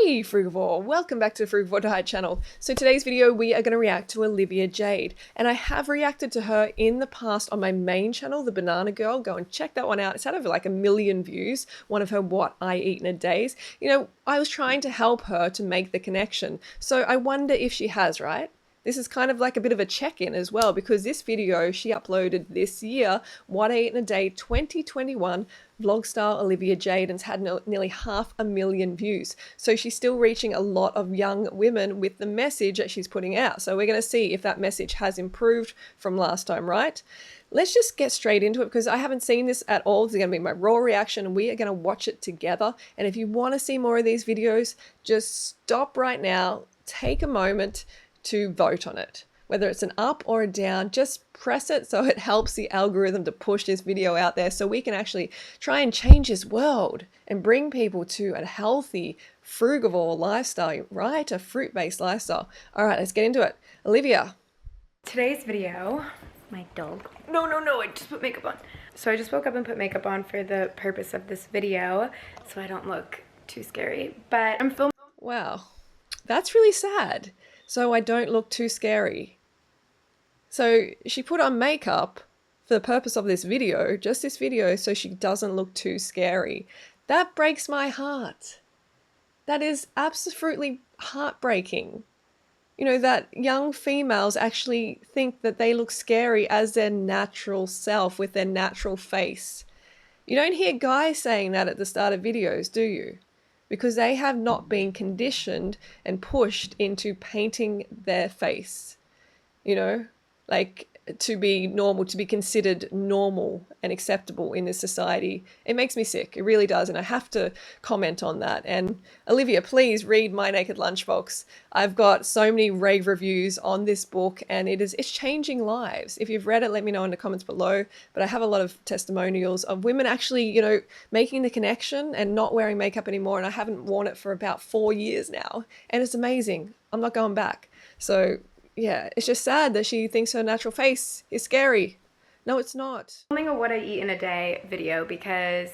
Hey Frugivore, welcome back to the Frugivore Diet channel. So today's video we are going to react to Olivia Jade, and I have reacted to her in the past on my main channel, The Banana Girl. Go and check that one out. It's had over like 1 million views, one of her what I eat in a days. You know, I was trying to help her to make the connection, so I wonder if she has, right? This is kind of like a bit of a check-in as well, because this video she uploaded this year, What I Eat in a Day 2021, vlog star Olivia Jade, and it's had nearly 500,000 views. So she's still reaching a lot of young women with the message that she's putting out. So we're going to see if that message has improved from last time, right? Let's just get straight into it because I haven't seen this at all. This is going to be my raw reaction and we are going to watch it together. And if you want to see more of these videos, just stop right now, take a moment to vote on it. Whether it's an up or a down, just press it so it helps the algorithm to push this video out there so we can actually try and change this world and bring people to a healthy frugivore lifestyle, right? A fruit-based lifestyle. All right, let's get into it. Olivia. Today's video, my dog. No, I just put makeup on. So I just woke up and put makeup on for the purpose of this video so I don't look too scary. But I'm filming. Wow, that's really sad. So I don't look too scary. So she put on makeup for the purpose of this video, just this video, so she doesn't look too scary. That breaks my heart. That is absolutely heartbreaking. You know, that young females actually think that they look scary as their natural self with their natural face. You don't hear guys saying that at the start of videos, do you? Because they have not been conditioned and pushed into painting their face, you know, like to be normal, to be considered normal and acceptable in this society. It makes me sick. It really does. And I have to comment on that. And Olivia, please read My Naked Lunchbox. I've got so many rave reviews on this book and it's changing lives. If you've read it, let me know in the comments below. But I have a lot of testimonials of women actually, you know, making the connection and not wearing makeup anymore. And I haven't worn it for about 4 years now. And it's amazing. I'm not going back. So yeah, it's just sad that she thinks her natural face is scary. No, it's not. Filming a What I Eat in a Day video because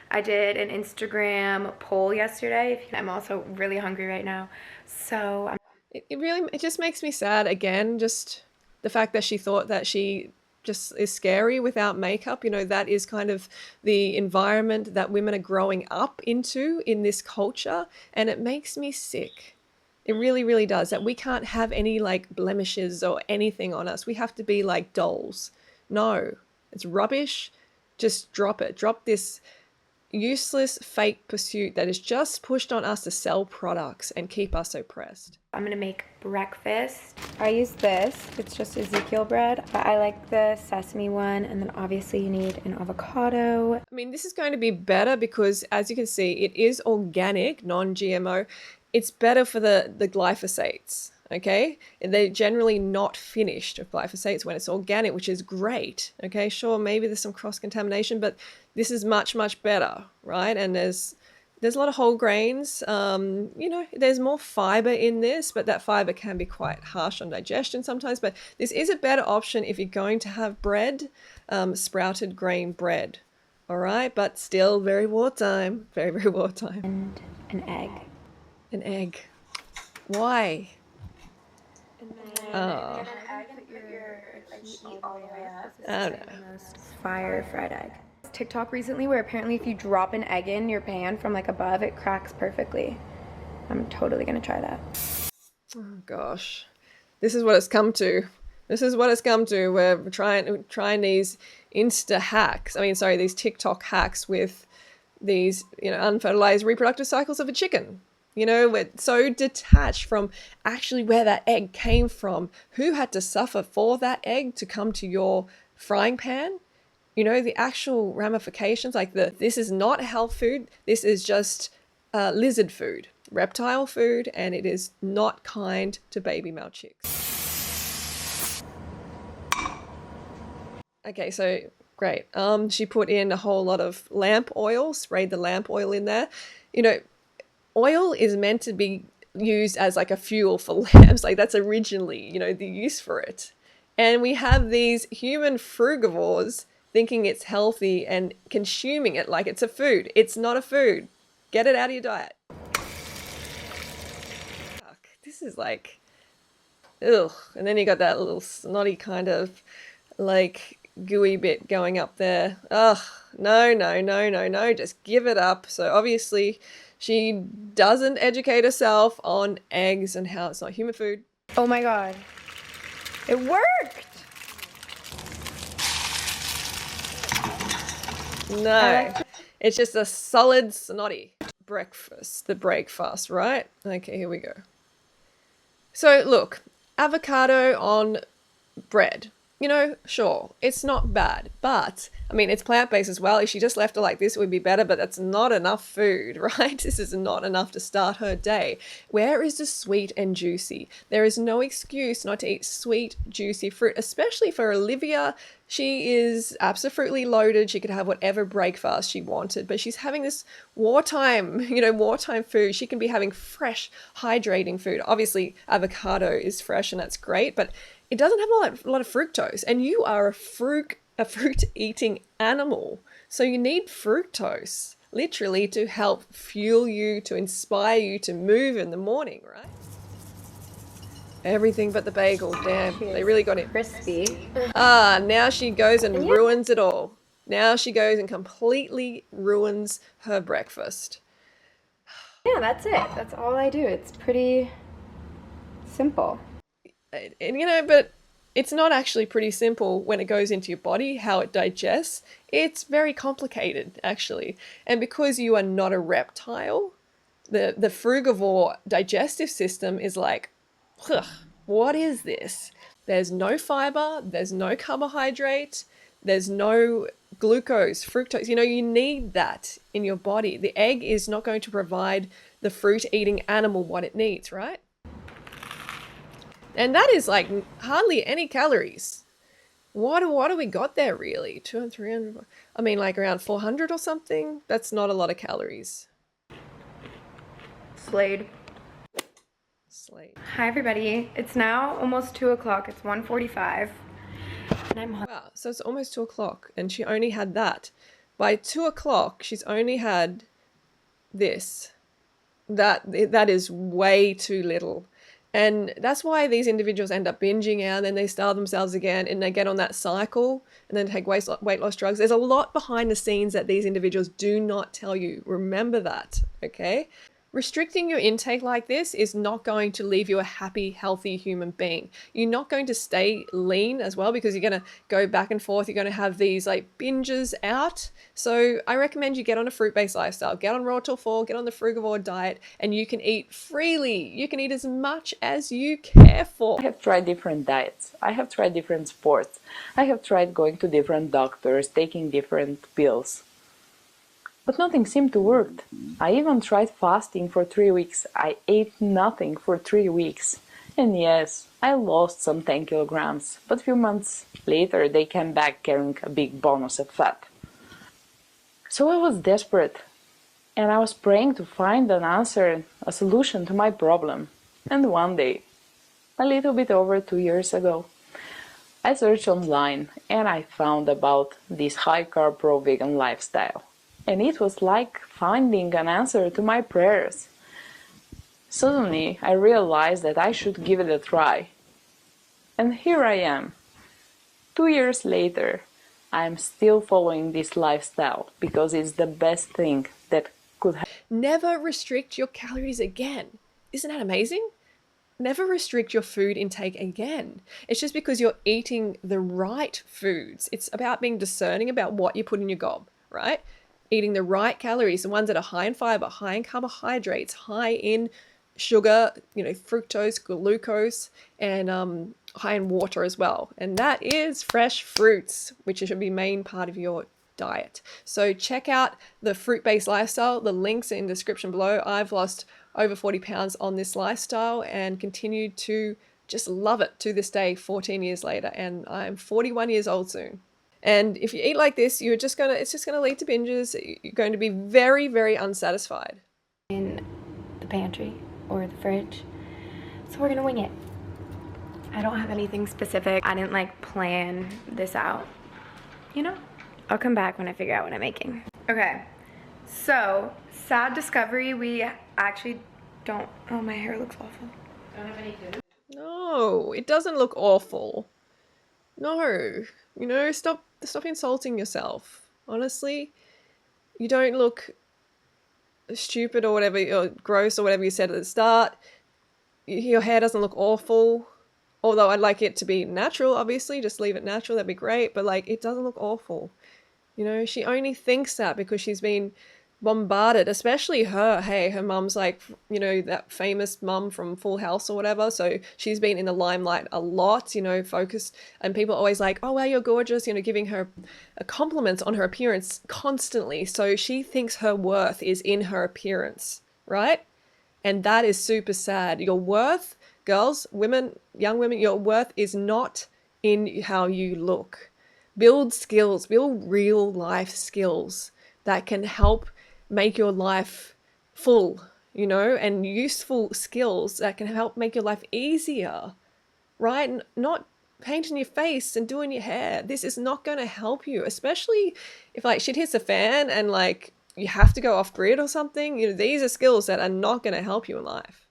I did an Instagram poll yesterday. I'm also really hungry right now. So it just makes me sad again, just the fact that she thought that she just is scary without makeup. You know, that is kind of the environment that women are growing up into in this culture, and it makes me sick. It really, really does, that we can't have any like blemishes or anything on us. We have to be like dolls. No, it's rubbish. Just drop it. Drop this useless fake pursuit that is just pushed on us to sell products and keep us oppressed. I'm gonna make breakfast. I use this. It's just Ezekiel bread, but I like the sesame one, and then obviously you need an avocado. I mean, this is going to be better because, as you can see, it is organic, non-GMO. It's better for the glyphosates, okay? And they're generally not finished with glyphosates when it's organic, which is great, okay? Sure, maybe there's some cross-contamination, but this is much, much better, right? And there's a lot of whole grains. You know, there's more fiber in this, but that fiber can be quite harsh on digestion sometimes. But this is a better option if you're going to have bread, sprouted grain bread, all right? But still very wartime, very, very wartime. And an egg. An egg. Why? Oh. I don't know. Most fire fried egg. TikTok recently where apparently if you drop an egg in your pan from like above, it cracks perfectly. I'm totally gonna try that. Oh gosh, this is what it's come to. This is what it's come to. We're trying these Insta hacks. I mean, sorry, these TikTok hacks with these, you know, unfertilized reproductive cycles of a chicken. You know, we're so detached from actually where that egg came from, who had to suffer for that egg to come to your frying pan. You know, the actual ramifications, like this is not health food. This is just lizard food, reptile food, and it is not kind to baby male chicks. Okay, so great. She put in a whole lot of lamp oil, sprayed the lamp oil in there. You know, oil is meant to be used as like a fuel for lamps. Like that's originally, you know, the use for it. And we have these human frugivores thinking it's healthy and consuming it like it's a food. It's not a food. Get it out of your diet. this is like, ugh. And then you got that little snotty kind of like gooey bit going up there. Ugh, no, no, no, no, no, just give it up. So obviously she doesn't educate herself on eggs and how it's not human food. Oh my God. It worked! No, it's just a solid snotty. Breakfast, the breakfast, right? Okay, here we go. So look, avocado on bread. You know, sure, it's not bad, but I mean, it's plant-based as well. If she just left it like this, it would be better, but that's not enough food, right? This is not enough to start her day. Where is the sweet and juicy? There is no excuse not to eat sweet, juicy fruit, especially for Olivia. She is absolutely loaded. She could have whatever breakfast she wanted, but she's having this wartime, wartime food. She can be having fresh, hydrating food. Obviously, avocado is fresh and that's great, but it doesn't have a lot of fructose, and you are a fruit-eating animal. So you need fructose, literally, to help fuel you, to inspire you to move in the morning, right? Everything but the bagel, damn. They really got it. Crispy. Now she goes and ruins it all. Now she goes and completely ruins her breakfast. Yeah, that's it. That's all I do. It's pretty simple. And but it's not actually pretty simple when it goes into your body, how it digests. It's very complicated, actually. And because you are not a reptile, the frugivore digestive system is like, ugh, what is this? There's no fiber, there's no carbohydrate, there's no glucose, fructose. You need that in your body. The egg is not going to provide the fruit-eating animal what it needs, right? And that is like hardly any calories. What do we got there really? 200, 300, I mean like around 400 or something? That's not a lot of calories. Slade. Hi everybody. It's now almost 2 o'clock. It's 1:45. And I'm hungry. Wow, so it's almost 2 o'clock and she only had that. By 2 o'clock, she's only had this. That is way too little. And that's why these individuals end up binging out and then they starve themselves again and they get on that cycle and then take weight loss drugs. There's a lot behind the scenes that these individuals do not tell you. Remember that, okay? Restricting your intake like this is not going to leave you a happy, healthy human being. You're not going to stay lean as well because you're going to go back and forth. You're going to have these like binges out. So I recommend you get on a fruit-based lifestyle. Get on Raw Till 4, get on the Frugivore diet, and you can eat freely. You can eat as much as you care for. I have tried different diets. I have tried different sports. I have tried going to different doctors, taking different pills. But nothing seemed to work. I even tried fasting for 3 weeks. I ate nothing for 3 weeks. And yes, I lost some 10 kilograms, but a few months later they came back carrying a big bonus of fat. So I was desperate, and I was praying to find an answer, a solution to my problem. And one day, a little bit over 2 years ago, I searched online and I found about this high-carb pro-vegan lifestyle. And it was like finding an answer to my prayers. Suddenly, I realized that I should give it a try. And here I am. 2 years later, I am still following this lifestyle because it's the best thing that could happen. Never restrict your calories again. Isn't that amazing? Never restrict your food intake again. It's just because you're eating the right foods. It's about being discerning about what you put in your gob, right? Eating the right calories, the ones that are high in fiber, high in carbohydrates, high in sugar, fructose, glucose, and high in water as well. And that is fresh fruits, which should be main part of your diet. So check out the fruit-based lifestyle. The links are in the description below. I've lost over 40 pounds on this lifestyle and continue to just love it to this day, 14 years later. And I'm 41 years old soon. And if you eat like this, it's just gonna lead to binges. You're going to be very, very unsatisfied. In the pantry or the fridge. So we're gonna wing it. I don't have anything specific. I didn't plan this out. I'll come back when I figure out what I'm making. Okay, so sad discovery. We actually don't, oh, my hair looks awful. Don't have any food? No, it doesn't look awful. No, you know, stop insulting yourself. Honestly, you don't look stupid or whatever, or gross or whatever you said at the start. Your hair doesn't look awful. Although I'd like it to be natural, obviously, just leave it natural, that'd be great. But like, it doesn't look awful. You know, she only thinks that because she's been bombarded, especially her. Hey, her mum's like, you know, that famous mum from Full House or whatever. So she's been in the limelight a lot, you know, focused. And people are always like, oh, wow, you're gorgeous, you know, giving her compliments on her appearance constantly. So she thinks her worth is in her appearance, right? And that is super sad. Your worth, girls, women, young women, your worth is not in how you look. Build skills, build real life skills that can help make your life full, you know, and useful skills that can help make your life easier, right? Not painting your face and doing your hair. This is not going to help you, especially if like shit hits the fan and like you have to go off grid or something. You know, these are skills that are not going to help you in life.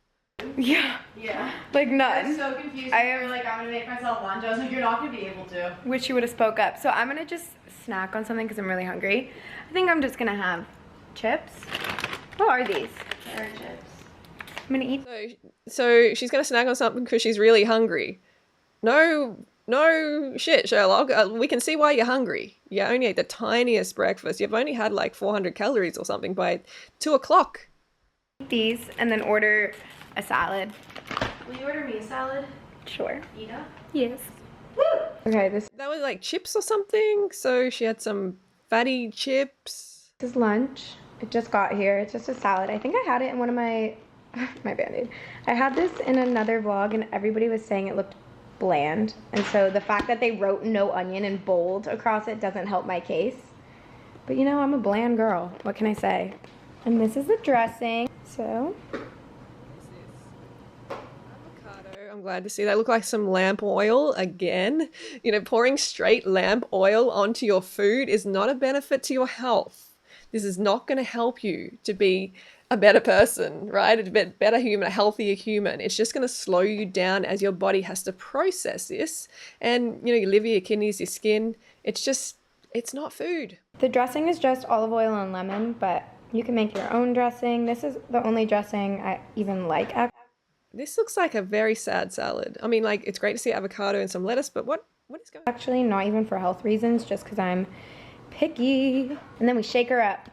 Yeah. Yeah. Like none. I was so confused. I You am were like, I'm gonna make myself lunch. I was like, you're not gonna be able to. Wish you would have spoke up. So I'm gonna just snack on something because I'm really hungry. I think I'm just gonna have chips. What are these? Carrot chips. I'm gonna eat. So she's going to snack on something because she's really hungry. No shit, Sherlock. We can see why you're hungry. You only ate the tiniest breakfast. You've only had like 400 calories or something by 2 o'clock. These and then order a salad. Will you order me a salad, Sure. Ida? Yes. Okay, this That was like chips or something. So she had some fatty chips. is lunch. It just got here. It's just a salad. I think I had it in one of my my Band-Aid. I had this in another vlog and everybody was saying it looked bland. And so the fact that they wrote no onion in bold across it doesn't help my case. But you know, I'm a bland girl. What can I say? And this is the dressing. So Avocado. I'm glad to see that. Look like some lamp oil again. You know, pouring straight lamp oil onto your food is not a benefit to your health. This is not going to help you to be a better person, right? A better human, a healthier human. It's just going to slow you down as your body has to process this. And, you know, your liver, your kidneys, your skin, it's not food. the dressing is just olive oil and lemon, but you can make your own dressing. This is the only dressing I even like. This looks like a very sad salad. I mean, like, it's great to see avocado and some lettuce, but what is going on? Actually, not even for health reasons, just because I'm picky. And then we shake her up.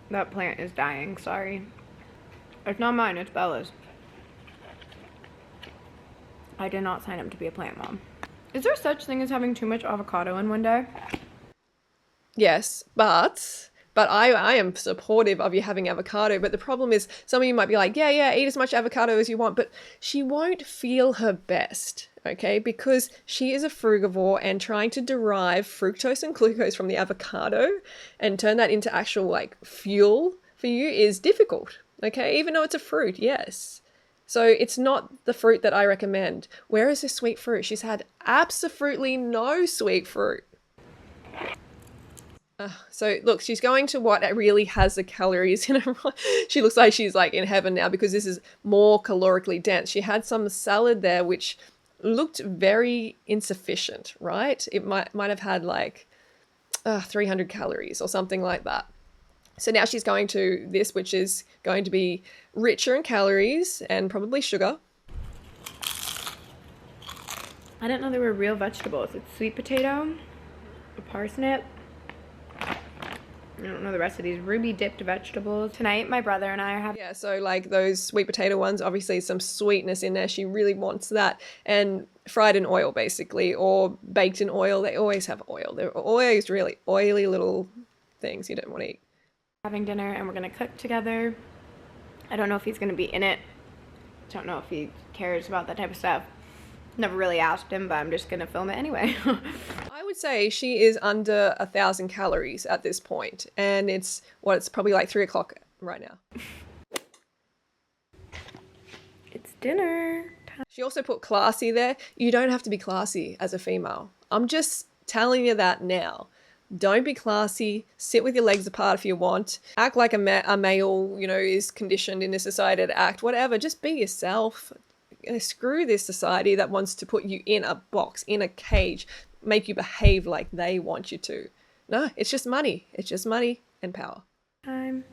That plant is dying, sorry. It's not mine, it's Bella's. I did not sign up to be a plant mom. Is there such thing as having too much avocado in one day? Yes, but I am supportive of you having avocado. But the problem is, some of you might be like, yeah, eat as much avocado as you want, but she won't feel her best, okay? Because she is a frugivore, and trying to derive fructose and glucose from the avocado and turn that into actual like fuel for you is difficult, okay? Even though it's a fruit, yes. So it's not the fruit that I recommend. Where is the sweet fruit? She's had absolutely no sweet fruit. So look, she's going to what really has the calories in her. She looks like she's like in heaven now because this is more calorically dense. She had some salad there which looked very insufficient, right? It might have had like 300 calories or something like that. So now she's going to this, which is going to be richer in calories and probably sugar. I didn't know they were real vegetables. It's sweet potato, a parsnip. I don't know the rest of these ruby dipped vegetables. Tonight, my brother and I are having... Yeah, so like those sweet potato ones, obviously some sweetness in there. She really wants that. And fried in oil, basically, or baked in oil. They always have oil. They're always really oily little things you don't want to eat. Having dinner and we're gonna cook together. I don't know if he's gonna be in it. Don't know if he cares about that type of stuff. Never really asked him, but I'm just gonna film it anyway. I would say she is under 1,000 calories at this point, and it's probably like 3 o'clock right now. It's dinner. She also put classy there. You don't have to be classy as a female. I'm just telling you that now. Don't be classy. Sit with your legs apart if you want. Act like a male, you know, is conditioned in this society to act. Whatever. Just be yourself. Screw this society that wants to put you in a box, in a cage, make you behave like they want you to. No, it's just money. It's just money and power. Time.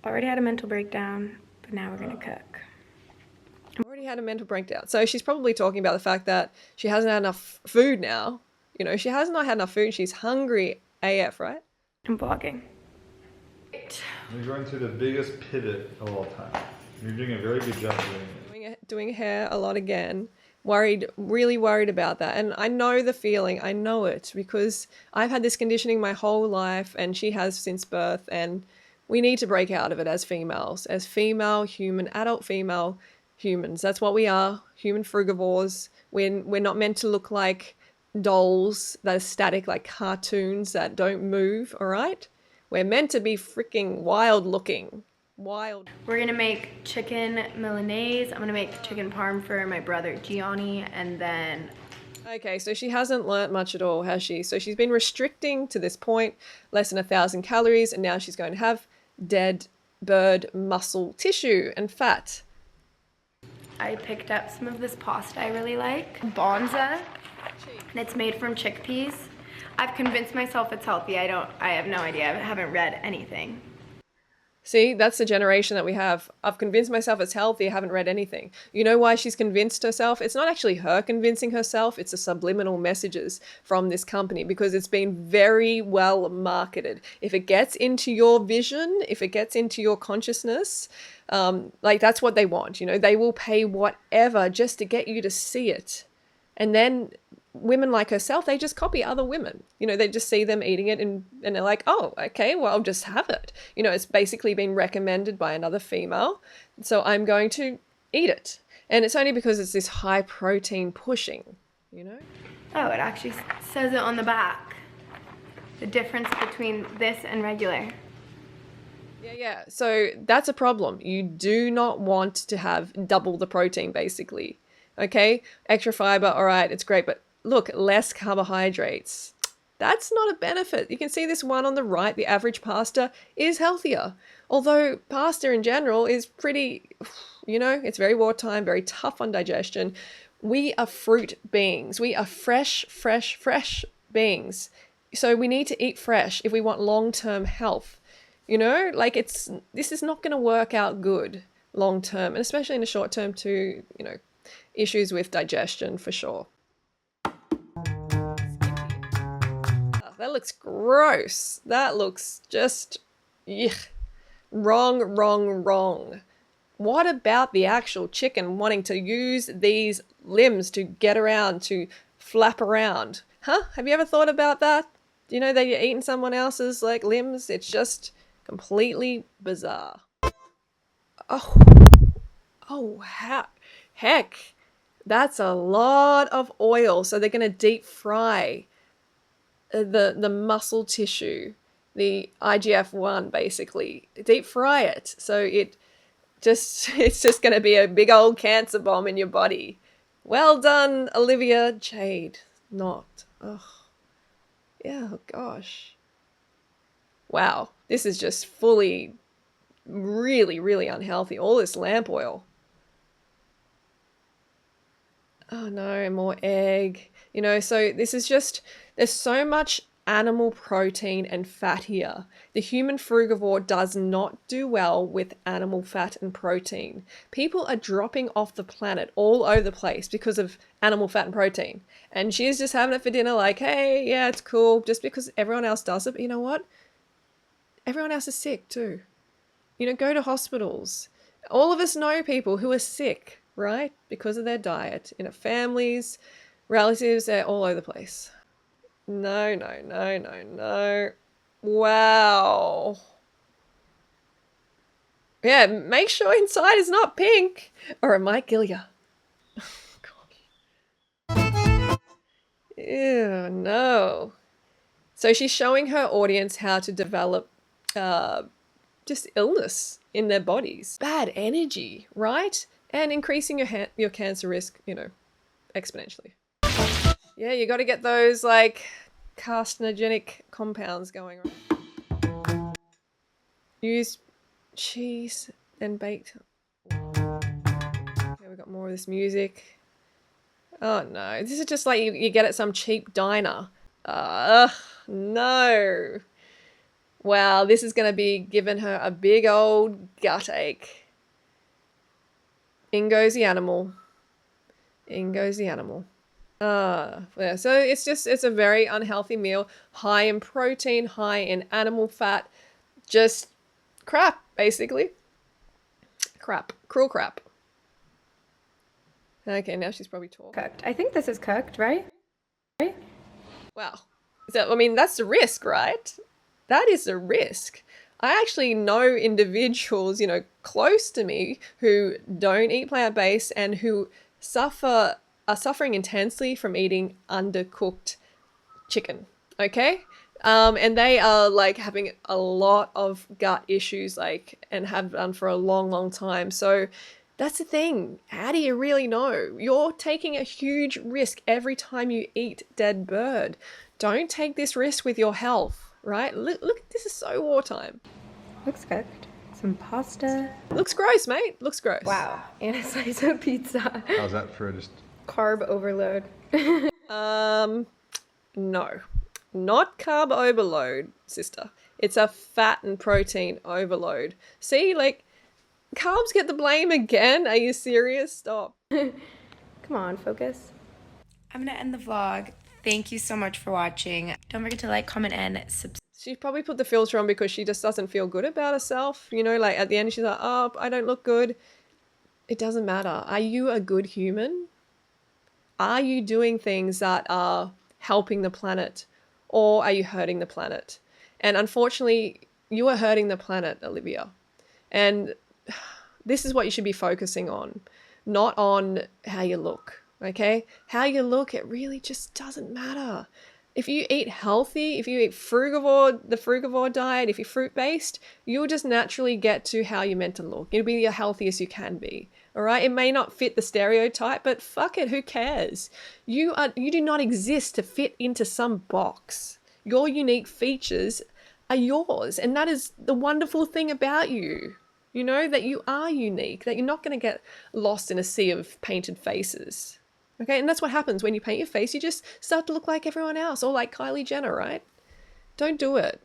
Already had a mental breakdown, but now we're gonna cook. Already had a mental breakdown. So she's probably talking about the fact that she hasn't had enough food now. You know, she has not had enough food. She's hungry AF, right? I'm vlogging. You're going through the biggest pivot of all time. You're doing a very good job doing it. Doing hair a lot again. Worried, really worried about that. And I know the feeling. I know it because I've had this conditioning my whole life and she has since birth, and we need to break out of it as females, as female, human, adult female humans. That's what we are, human frugivores. We're not meant to look like dolls that are static, like cartoons that don't move, all right? We're meant to be freaking wild looking. Wild. We're gonna make chicken Milanese. I'm gonna make chicken parm for my brother Gianni, and then... Okay, so she hasn't learnt much at all, has she? So she's been restricting to this point, less than 1,000 calories, and now she's going to have dead bird muscle tissue and fat. I picked up some of this pasta I really like, Bonza, and it's made from chickpeas. I've convinced myself it's healthy. I have no idea. I haven't read anything. See, that's the generation that we have. I've convinced myself it's healthy. I haven't read anything. You know why she's convinced herself? It's not actually her convincing herself. It's the subliminal messages from this company because it's been very well marketed. If it gets into your vision, if it gets into your consciousness, like that's what they want. You know, they will pay whatever just to get you to see it. And then women like herself, they just copy other women. You know, they just see them eating it and they're like, oh, okay, well, I'll just have it. You know, it's basically been recommended by another female, so I'm going to eat it. And it's only because it's this high protein pushing, you know? Oh, it actually says it on the back. The difference between this and regular. Yeah. So that's a problem. You do not want to have double the protein, basically. Okay? Extra fiber, all right, it's great, but look, less carbohydrates. That's not a benefit. You can see this one on the right, the average pasta is healthier. Although pasta in general is pretty, you know, it's very wartime, very tough on digestion. We are fruit beings. We are fresh beings. So we need to eat fresh if we want long-term health. You know, like this is not going to work out good long-term, and especially in the short term too, you know, issues with digestion for sure. That looks gross. That looks just, yuck. Wrong. What about the actual chicken wanting to use these limbs to get around, to flap around? Huh? Have you ever thought about that? Do you know that you're eating someone else's, like, limbs? It's just completely bizarre. Oh, heck. That's a lot of oil. So they're going to deep fry the muscle tissue, the IGF-1 basically. Deep fry it. So it's just going to be a big old cancer bomb in your body. Well done, Olivia Jade. Not. Oh. Yeah, oh gosh. Wow. This is just fully, really unhealthy. All this lamp oil. Oh no, more egg. You know, so this is just, there's so much animal protein and fat here. The human frugivore does not do well with animal fat and protein. People are dropping off the planet all over the place because of animal fat and protein. And she's just having it for dinner like, hey, yeah, it's cool, just because everyone else does it. But you know what? Everyone else is sick too. You know, go to hospitals. All of us know people who are sick, right? Because of their diet. You know, families, relatives, they're all over the place. No. Wow. Yeah, make sure inside is not pink or it might kill you. Ew, no. So she's showing her audience how to develop just illness in their bodies. Bad energy, right? And increasing your cancer risk, you know, exponentially. Yeah, you got to get those, like, carcinogenic compounds going on. Use cheese and baked. Okay, we got more of this music. Oh no, this is just like you get at some cheap diner. No. Wow, this is going to be giving her a big old gut ache. In goes the animal. In goes the animal. Yeah, so it's a very unhealthy meal, high in protein, high in animal fat, just crap, basically. Crap. Cruel crap. Okay, now she's probably talking. Cooked. I think this is cooked, right? Right? Wow. So, I mean, that's the risk, right? That is the risk. I actually know individuals, you know, close to me who don't eat plant-based and who are suffering intensely from eating undercooked chicken, okay? And they are like having a lot of gut issues, like, and have done for a long, long time. So that's the thing. How do you really know? You're taking a huge risk every time you eat dead bird. Don't take this risk with your health, right? Look, this is so wartime. Looks cooked. Some pasta. Looks gross, mate. Looks gross. Wow. And a slice of pizza. How's that for just... Carb overload. No. Not carb overload, sister. It's a fat and protein overload. See, like, carbs get the blame again. Are you serious? Stop. Come on, focus. I'm gonna end the vlog. Thank you so much for watching. Don't forget to like, comment, and subscribe. She probably put the filter on because she just doesn't feel good about herself. You know, like at the end she's like, oh, I don't look good. It doesn't matter. Are you a good human? Are you doing things that are helping the planet? Or are you hurting the planet? And unfortunately, you are hurting the planet, Olivia. And this is what you should be focusing on, not on how you look, okay? How you look, it really just doesn't matter. If you eat healthy, if you eat frugivore, the frugivore diet, if you're fruit-based, you'll just naturally get to how you're meant to look. You'll be the healthiest you can be, all right? It may not fit the stereotype, but fuck it, who cares? You do not exist to fit into some box. Your unique features are yours, and that is the wonderful thing about you. You know, that you are unique, that you're not going to get lost in a sea of painted faces. Okay, and that's what happens when you paint your face. You just start to look like everyone else, or like Kylie Jenner, right? Don't do it.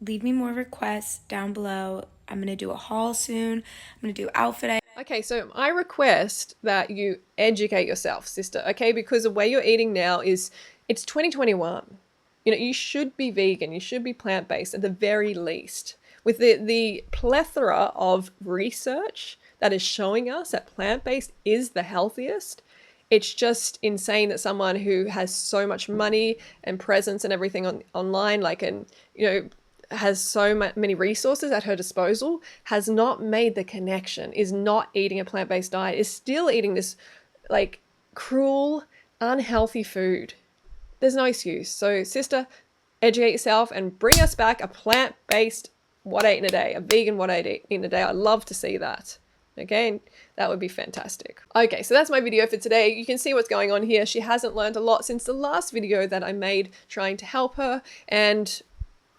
Leave me more requests down below. I'm going to do a haul soon. I'm going to do outfit. Okay, so I request that you educate yourself, sister, okay? Because the way you're eating now it's 2021. You know, you should be vegan. You should be plant-based at the very least. With the plethora of research that is showing us that plant-based is the healthiest, it's just insane that someone who has so much money and presence and everything online, like, and, you know, has so many resources at her disposal, has not made the connection, is not eating a plant-based diet, is still eating this, like, cruel, unhealthy food. There's no excuse. So, sister, educate yourself and bring us back a plant-based what I eat in a day, a vegan what I eat in a day. I'd love to see that. Okay, that would be fantastic. Okay, so that's my video for today. You can see what's going on here. She hasn't learned a lot since the last video that I made trying to help her. And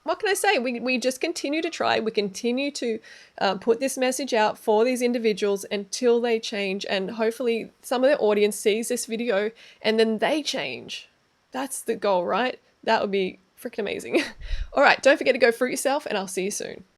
what can I say? We just continue to try. We continue to put this message out for these individuals until they change. And hopefully some of the audience sees this video and then they change. That's the goal, right? That would be freaking amazing. All right, don't forget to go fruit yourself and I'll see you soon.